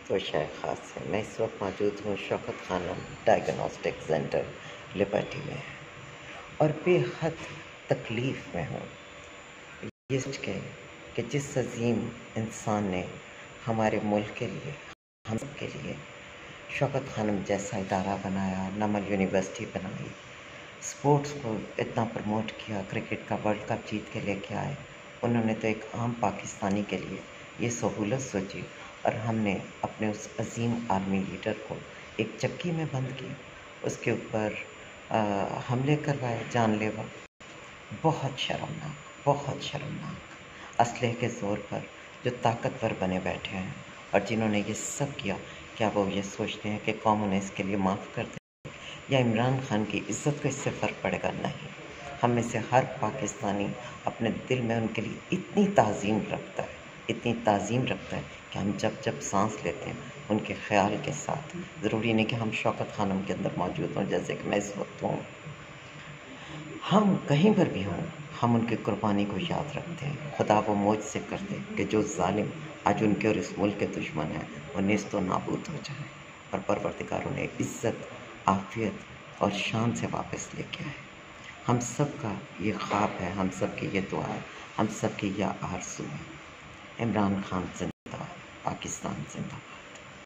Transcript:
تو شائع خاص ہے۔ میں اس وقت موجود ہوں شوکت خانم ڈائگنوسٹک سینٹر لبرٹی میں، اور بے حد تکلیف میں ہوں یہ سوچ کے کہ جس عظیم انسان نے ہمارے ملک کے لیے، ہم سب کے لیے شوکت خانم جیسا ادارہ بنایا، نمل یونیورسٹی بنائی، سپورٹس کو اتنا پروموٹ کیا، کرکٹ کا ورلڈ کپ جیت کے لے کے آئے، انہوں نے تو ایک عام پاکستانی کے لیے یہ سہولت سوچی، اور ہم نے اپنے اس عظیم عالمی لیڈر کو ایک چکی میں بند کیا، اس کے اوپر حملے کروائے جان لیوا۔ بہت شرمناک، بہت شرمناک۔ اسلحے کے زور پر جو طاقتور بنے بیٹھے ہیں، اور جنہوں نے یہ سب کیا، کیا وہ یہ سوچتے ہیں کہ قوم انہیں اس کے لیے معاف کر دے، یا عمران خان کی عزت کو اس سے فرق پڑے گا؟ نہیں، ہم میں سے ہر پاکستانی اپنے دل میں ان کے لیے اتنی تعظیم رکھتا ہے، اتنی تعظیم رکھتا ہے کہ ہم جب سانس لیتے ہیں ان کے خیال کے ساتھ، ضروری نہیں کہ ہم شوکت خانم کے اندر موجود ہوں جیسے کہ میں اس وقت ہوں، ہم کہیں پر بھی ہوں، ہم ان کی قربانی کو یاد رکھتے ہیں۔ خدا وہ موج سے کر دے کہ جو ظالم آج ان کے اور اس ملک کے دشمن ہیں وہ نیست و نابود ہو جائے، اور پروردگار انہیں عزت، عافیت اور شان سے واپس لے کے آئے۔ ہم سب کا یہ خواب ہے، ہم سب کی یہ دعا ہے، ہم سب کی یہ آرزو ہے۔ عمران خان زندہ باد، پاکستان زندہ باد۔